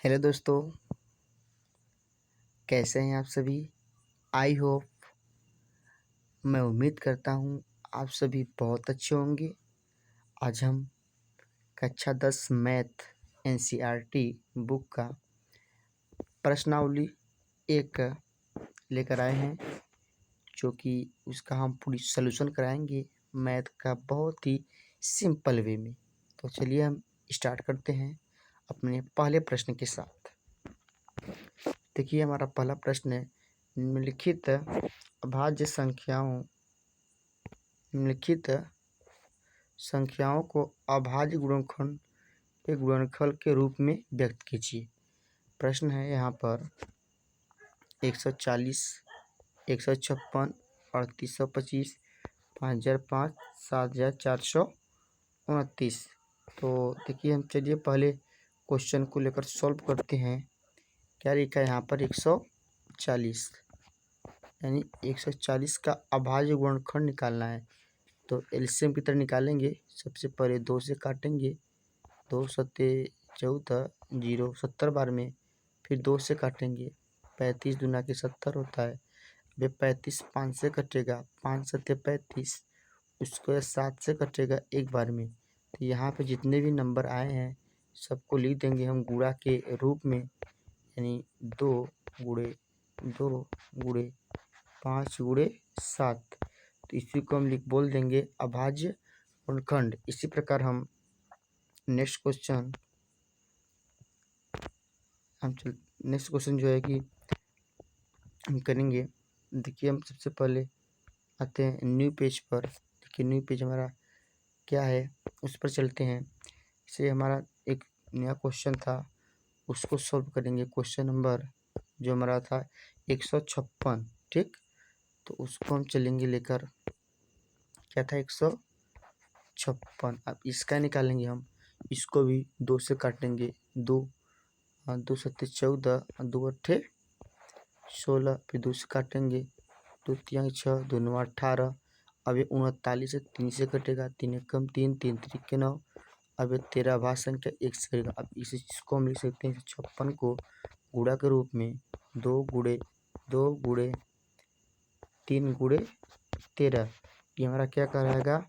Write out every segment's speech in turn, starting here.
Hello दोस्तों, कैसे हैं आप सभी। आई होप, मैं उम्मीद करता हूँ आप सभी बहुत अच्छे होंगे। आज हम कक्षा 10 मैथ एनसीईआरटी बुक का प्रश्नावली एक लेकर आए हैं, जो कि उसका हम पूरी सॉल्यूशन कराएंगे मैथ का बहुत ही सिंपल वे में। तो चलिए हम स्टार्ट करते हैं अपने पहले प्रश्न के साथ। देखिए, हमारा पहला प्रश्न है, निम्नलिखित अभाज्य संख्याओं को अभाज्य गुणनखंड के गुणनफल के रूप में व्यक्त कीजिए। प्रश्न है यहाँ पर 140, 156, 3825, 5005, 7429। तो देखिए, हम चलिए पहले क्वेश्चन को लेकर सॉल्व करते हैं। क्या लिखा है यहाँ पर 140, यानी 140 का अभाज्य गुणनखंड निकालना है। तो एलसीएम की तरह निकालेंगे। सबसे पहले 2 से काटेंगे, 2 सत्ते 14, 0 70 बार में, फिर 2 से काटेंगे, 35 दूना के 70 होता है। अब 35 5 से कटेगा, 5 सत्ते 35, उसको 7 से कटेगा एक बार में। तो यहाँ पे जितने भी नंबर आए हैं सबको लिख देंगे हम गुणा के रूप में, यानी 2 गुणे 2 गुणे 5 गुणे 7। तो इसी को हम बोल देंगे अभाज्य गुणनखंड। इसी प्रकार हम नेक्स्ट क्वेश्चन जो है कि हम करेंगे। देखिए, हम सबसे पहले आते हैं न्यू पेज पर। देखिए, न्यू पेज हमारा क्या है उस पर चलते हैं। इसे हमारा एक नया क्वेश्चन था, उसको सॉल्व करेंगे। क्वेश्चन नंबर जो हमारा था 156, ठीक। तो उसको हम चलेंगे लेकर, क्या था 156। अब इसका निकालेंगे हम, इसको भी 2 से काटेंगे, 2 सत्ते 14, 2 अट्ठे 16, फिर 2 से काटेंगे, 2 तियाँ 6, 2 नौ 18। अब ये 39 से 3 से कटेगा, 3 एकम 3, 3 त्रिक 9। अब ये 13 अभाज्य संख्या 1 से कटेगा। अब इस चीज़ को हम लिख सकते हैं 56 को गुणा के रूप में 2 गुणे 3 गुणे 13। ये हमारा क्या कहलाएगा,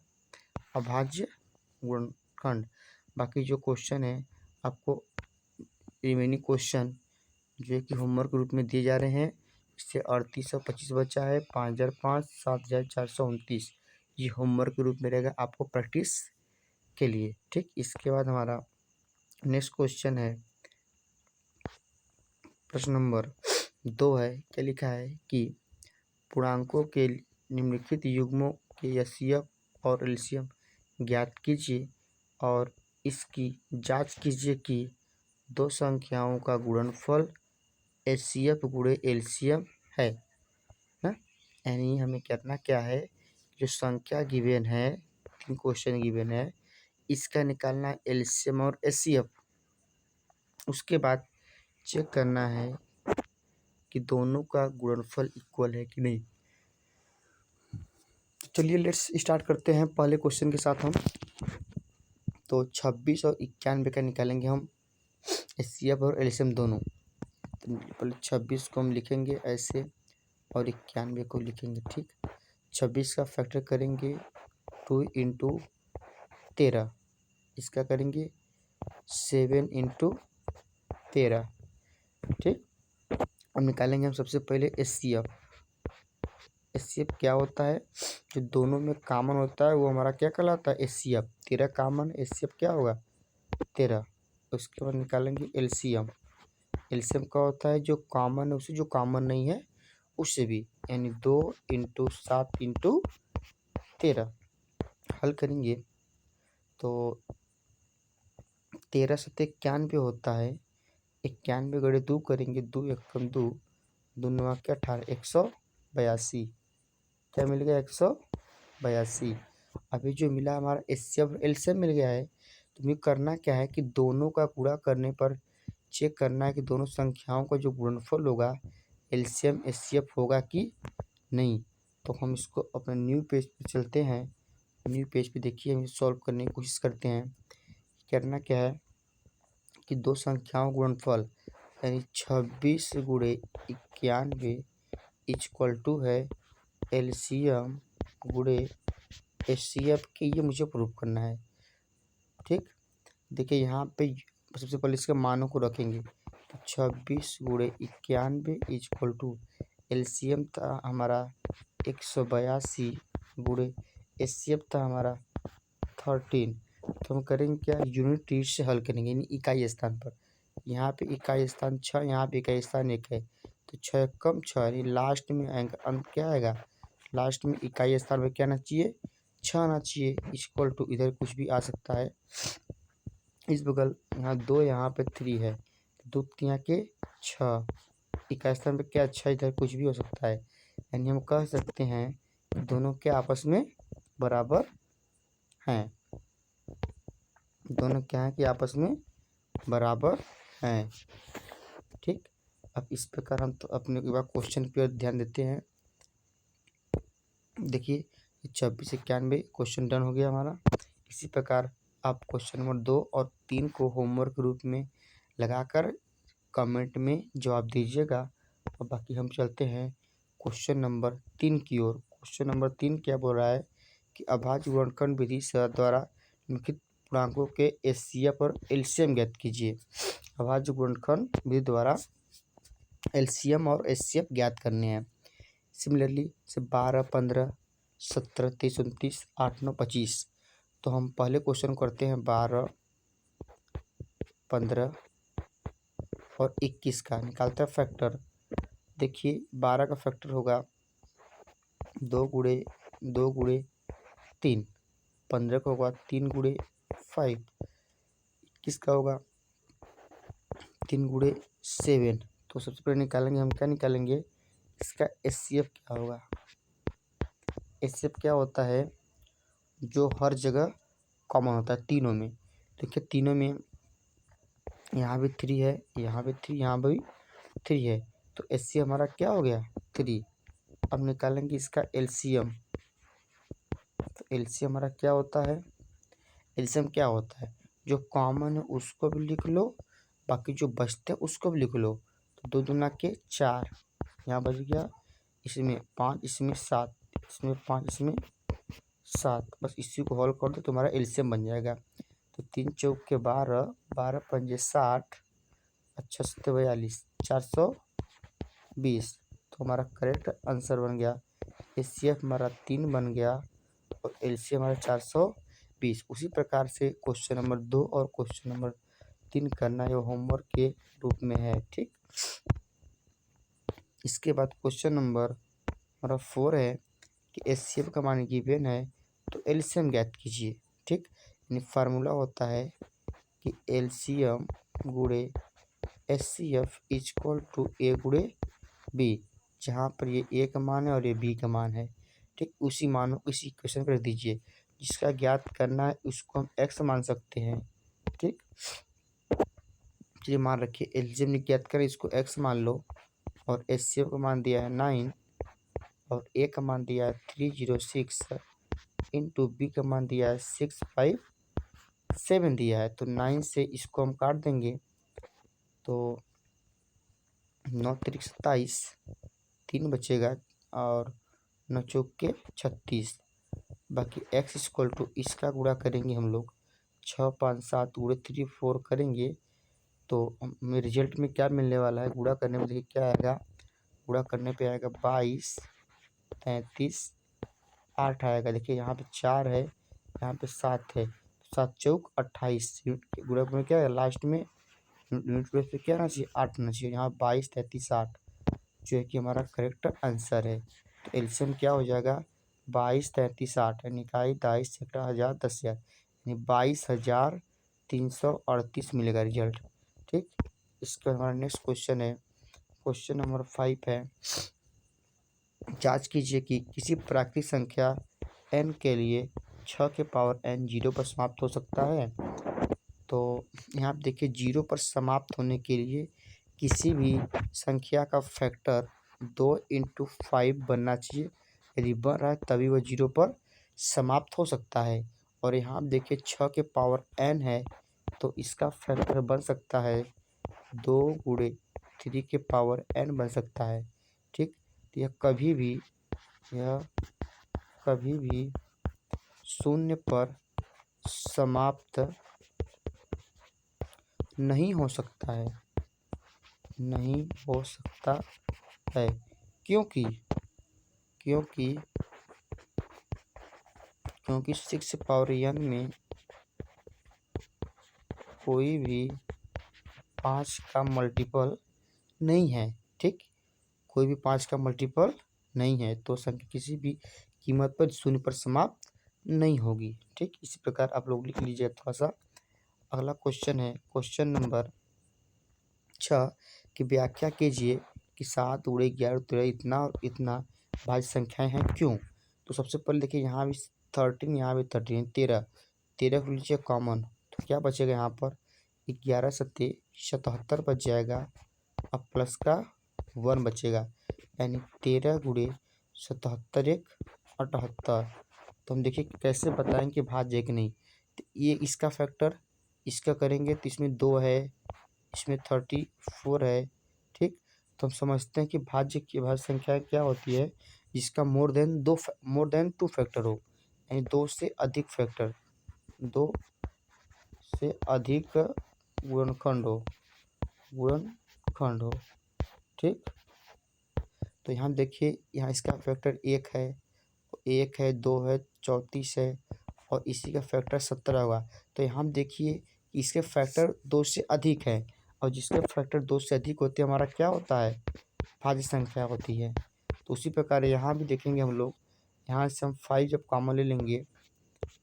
अभाज्य गुणनखंड। बाकी जो क्वेश्चन है आपको रिमेनिंग क्वेश्चन जो है कि होमवर्क रूप में दिए जा रहे हैं। इससे 3825 बचा है, 5005, 7429। ये होमवर्क के रूप में रहेगा आपको प्रैक्टिस के लिए, ठीक। इसके बाद हमारा नेक्स्ट क्वेश्चन है, प्रश्न नंबर 2 है। क्या लिखा है कि पूर्णांकों के निम्नलिखित युग्मों के एचसीएफ और एलसीएम ज्ञात कीजिए और इसकी जांच कीजिए कि दो संख्याओं का गुणनफल एचसीएफ गुणे एलसीएम है ना। यानी हमें करना क्या है, जो संख्या गिवन है, 3 क्वेश्चन गिवन है, इसका निकालना है एलसीएम और एचसीएफ। उसके बाद चेक करना है कि दोनों का गुणनफल इक्वल है कि नहीं। चलिए लेट्स स्टार्ट करते हैं पहले क्वेश्चन के साथ हम। तो 26 और 91 का निकालेंगे हम, एचसीएफ और एलसीएम दोनों। तो पहले 26 को हम लिखेंगे ऐसे और 91 को लिखेंगे, ठीक। 26 का फैक्टर करेंगे 2 × 13, इसका करेंगे 7 × 13, ठीक। अब निकालेंगे हम सबसे पहले एचसीएफ। एचसीएफ क्या होता है, जो दोनों में कॉमन होता है वो हमारा क्या कहलाता है, एचसीएफ। 13 कॉमन, एचसीएफ क्या होगा 13। उसके बाद निकालेंगे एलसीएम। एलसीएम का होता है जो कॉमन है उससे, जो कॉमन नहीं है उससे भी, यानी 2 × 7 × 13। हल करेंगे तो 13 सत्ते 91 होता है, 91 गड़े 2 करेंगे, 2 एकम 2, 2 नौ 18, 182। क्या मिल गया 182। अभी जो मिला हमारा एचसीएफ एलसीएम मिल गया है। तो हमें करना क्या है कि दोनों का गुणा करने पर चेक करना है कि दोनों संख्याओं का जो गुणनफल होगा एलसीएम एचसीएफ होगा कि नहीं। तो हम इसको अपने न्यू पेज पे चलते हैं। न्यू पेज पे देखिए, हम सॉल्व करने की कोशिश करते हैं। करना क्या है कि दो संख्याओं गुणनफल, यानी 26 गुणे 91 इक्वल टू है एलसीएम गुणे एचसीएफ के, ये मुझे प्रूव करना है। ठीक, देखिए यहाँ पे सबसे पहले इसके मानों को रखेंगे। तो 26 गुणे 91 इक्वल टू एलसीएम था हमारा 182 गुणे एचसीएफ था हमारा 13। तो हम करेंगे क्या, यूनिट रीट से हल करेंगे, यानी इकाई स्थान पर। यहाँ पे इकाई स्थान 6, यहाँ पे इकाई स्थान 1 है, तो 6 कम 6, यानी लास्ट में अंक क्या आएगा, लास्ट में इकाई स्थान पर क्या आना चाहिए, 6 आना चाहिए। इक्वल टू इधर कुछ भी आ सकता है, इस बगल यहाँ 2, यहाँ पे 3 है, 2 3 के 6, इकाई स्थान पे क्या 6, इधर कुछ भी हो सकता है। यानी हम कह सकते हैं कि दोनों के आपस में बराबर हैं, दोनों क्या है कि आपस में बराबर हैं। ठीक, अब इस प्रकार हम तो अपने एक बार क्वेश्चन पे ध्यान देते हैं। देखिए 26 91 क्वेश्चन डन हो गया हमारा। इसी प्रकार आप क्वेश्चन नंबर 2 और 3 को होमवर्क रूप में लगाकर कमेंट में जवाब दीजिएगा। और बाकी हम चलते हैं क्वेश्चन नंबर 3 की ओर। क्वेश्चन नंबर 3 क्या बोल रहा है कि अभाज्य गुणनखंड विधि से द्वारा निम्नलिखित पूर्णांकों के एचसीएफ और एलसीएम ज्ञात कीजिए। अभाज्य गुणनखंड विधि द्वारा एलसीएम और एचसीएफ ज्ञात करने हैं। सिमिलरली से 12 15 17 23 29 8 9 25। तो हम पहले क्वेश्चन करते हैं 12 15 और 21 का, निकालते हैं फैक्टर। देखिए 12 का फैक्टर होगा 2 गुणे 2 गुणे 3, 15 का होगा 3 गुणे 5, 21 का होगा 3 गुणे 7। तो सबसे पहले निकालेंगे हम, क्या निकालेंगे, इसका एचसीएफ क्या होगा। एचसीएफ क्या होता है, जो हर जगह कॉमन होता है तीनों में। देखिए तीनों में यहाँ भी 3 है, यहाँ भी 3, यहाँ भी 3 है, तो एचसीएफ हमारा क्या हो गया 3। अब निकालेंगे इसका एलसीएम। तो एलसीएम हमारा क्या होता है, एलसीएम क्या होता है, जो कॉमन है उसको भी लिख लो, बाकी जो बचते हैं उसको भी लिख लो। तो 2 दूना के 4, यहाँ बच गया, इसमें 5, इसमें 7, इसमें 5, इसमें 7, बस इसी को हॉल कर दो, तुम्हारा एलसीएम बन जाएगा। तो 3 चौक के 12, 12 पंजे 60, अच्छा 42, 420। तो हमारा करेक्ट आंसर बन गया, एचसीएफ हमारा 3 बन गया और एलसीएम हमारा 420। उसी प्रकार से क्वेश्चन नंबर 2 और क्वेश्चन नंबर 3 करना है, होमवर्क के रूप में है। ठीक, इसके बाद क्वेश्चन नंबर हमारा 4 है कि एचसीएफ का मान गिवन है तो एलसीएम ज्ञात कीजिए। ठीक, यानी फार्मूला होता है कि एलसीएम गुणे एचसीएफ इक्वल टू ए गुणे बी, जहाँ पर ये ए का मान है और ये बी का मान है। ठीक, उसी मानों को इसी इक्वेशन पर रख दीजिए। जिसका ज्ञात करना है उसको हम एक्स मान सकते हैं। ठीक, चलिए मान रखिए एलसीएम ने ज्ञात करें, इसको एक्स मान लो, और एचसीएफ का मान दिया है 9 और ए का मान दिया है 306 इंटू बी का मान दिया है 657 दिया है। तो 9 से इसको हम काट देंगे, तो 9 3 27, 3 बचेगा और 9 चौक के 36। बाकी एक्स इक्वल टू इसका गुणा करेंगे हम लोग, 6 5 7 गुणे 3 4 करेंगे, तो हमें रिजल्ट में क्या मिलने वाला है, गुणा करने में देखिए क्या आएगा, गुणा करने पे आएगा 22 33 8 आएगा। देखिए यहाँ पे 4 है, यहाँ पे 7 है, 7 चौक 28, गुणा में क्या है लास्ट में यूनिट प्लेस पे क्या आना चाहिए 8 आना चाहिए। यहाँ 22 33 8 जो है कि हमारा करेक्ट आंसर है। तो एलसीएम क्या हो जाएगा 22 33 8, यानी इकाई 22 1000 10,000, यानी 22,338 मिलेगा रिजल्ट। ठीक, इसके बाद हमारा नेक्स्ट क्वेश्चन है, क्वेश्चन नंबर 5 है, जांच कीजिए कि किसी प्राकृतिक संख्या n के लिए 6 के पावर n 0 पर समाप्त हो सकता है। तो यहाँ आप देखिए 0 पर समाप्त होने के लिए किसी भी संख्या का फैक्टर 2 × 5 बनना चाहिए, यदि बन रहा है तभी वह 0 पर समाप्त हो सकता है। और यहाँ आप देखिए 6 के पावर n है, तो इसका फैक्टर बन सकता है 2 गुणे 3 के पावर n बन सकता है। ठीक, तो यह कभी भी शून्य पर समाप्त नहीं हो सकता है, क्योंकि 6 पावर n में कोई भी 5 का मल्टीपल नहीं है। ठीक, कोई भी 5 का मल्टीपल नहीं है, तो संख्या किसी भी कीमत पर शून्य पर समाप्त नहीं होगी। ठीक, इसी प्रकार आप लोग लिख लीजिए थोड़ा सा। अगला क्वेश्चन है क्वेश्चन नंबर 6 की व्याख्या कीजिए कि 7 गुणे 11 13 इतना और इतना भाज्य संख्याएं हैं क्यों। तो सबसे पहले देखिए, यहाँ भी 13, यहाँ भी 13, 13 को लीजिए कॉमन, तो क्या बचेगा यहाँ पर 11 सत्ते 77 बच जाएगा, अब प्लस का 1 बचेगा, यानी 13 गुणे 77 1 78। तो हम देखिए कैसे बताएं कि भाज्य है कि नहीं। तो ये इसका फैक्टर इसका करेंगे तो इसमें 2 है, इसमें 34 है। ठीक, तो हम समझते हैं कि भाज्य संख्या क्या होती है, जिसका मोर देन 2 फैक्टर हो, यानी 2 से अधिक फैक्टर, 2 से अधिक गुणनखंड हो। ठीक, तो यहाँ देखिए, यहाँ इसका फैक्टर 1 है 2 है 34 है, और इसी का फैक्टर 17 होगा। तो यहाँ देखिए इसके फैक्टर 2 से अधिक है, और जिसके फैक्टर 2 से अधिक होते हैं हमारा क्या होता है, भाज्य संख्या होती है। तो उसी प्रकार यहाँ भी देखेंगे हम लोग, यहाँ से हम 5 जब कॉमन ले लेंगे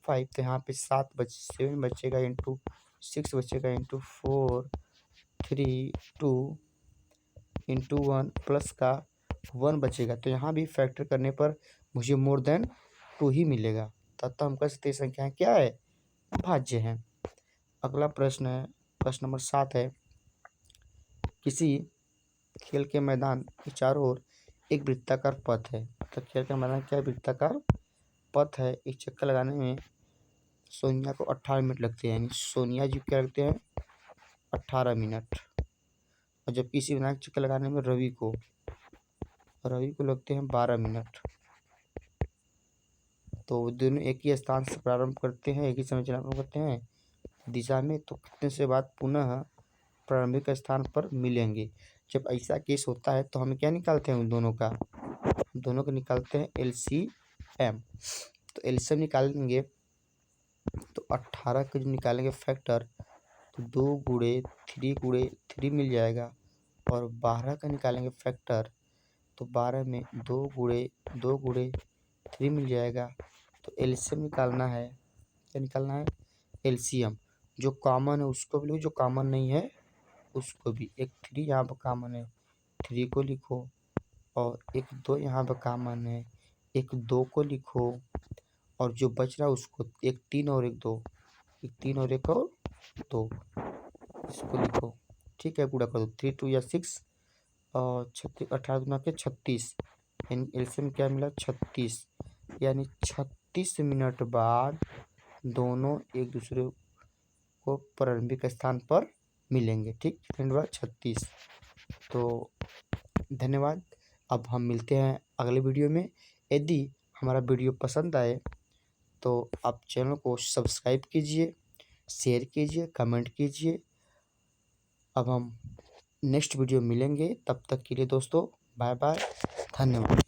5, तो यहाँ पे 7 बचेगा इंटू 6 बचेगा इंटू 4 3 2 इंटू 1 प्लस का 1 बचेगा। तो यहाँ भी फैक्टर करने पर मुझे मोर देन 2 ही मिलेगा, तथा हम कह सकते हैं संख्याएं क्या है, भाज्य हैं। अगला प्रश्न है प्रश्न नंबर 7 है, किसी खेल के मैदान के चारों ओर एक वृत्ताकार पथ है। तो खेल का मैदान क्या है, वृत्ताकार पथ है। एक चक्कर लगाने में सोनिया को 18 मिनट लगते हैं, यानी सोनिया जी क्या लगते हैं 18 मिनट, और जबकि इसी मैदान चक्कर लगाने में रवि को लगते हैं 12 मिनट। तो दोनों एक ही स्थान से प्रारंभ करते हैं, एक ही समय चलाना करते हैं दिशा में, तो कितने से बाद पुनः प्रारंभिक स्थान पर मिलेंगे। जब ऐसा केस होता है तो हमें क्या निकालते हैं, उन दोनों का निकालते हैं LCM। तो LCM निकालेंगे तो 18 का जो निकालेंगे फैक्टर, तो 2 गुणे 3 मिल जाएगा, और 12 का निकालेंगे फैक्टर, तो 12 में 2 गुणे 3 मिल जाएगा। तो LCM निकालना है, क्या निकालना है, LCM। जो कॉमन है उसको भी लिखो, जो कॉमन नहीं है उसको भी। एक 3 यहाँ पर कॉमन है, 3 को लिखो, और एक 2 यहाँ पर कॉमन है, एक 2 को लिखो, और जो बच रहा है उसको एक 3 और एक 2, एक 3 और एक और 2, इसको लिखो। ठीक है, गुणा कर दो, 3 2 या 6 और 36 18 गुना के 36, यानी एलसीएम क्या मिला 36, यानी 36 मिनट बाद दोनों एक दूसरे को प्रारंभिक स्थान पर मिलेंगे। ठीक, मिनट 36। तो धन्यवाद। अब हम मिलते हैं अगले वीडियो में। यदि हमारा वीडियो पसंद आए तो आप चैनल को सब्सक्राइब कीजिए, शेयर कीजिए, कमेंट कीजिए। अब हम नेक्स्ट वीडियो मिलेंगे, तब तक के लिए दोस्तों बाय बाय, धन्यवाद।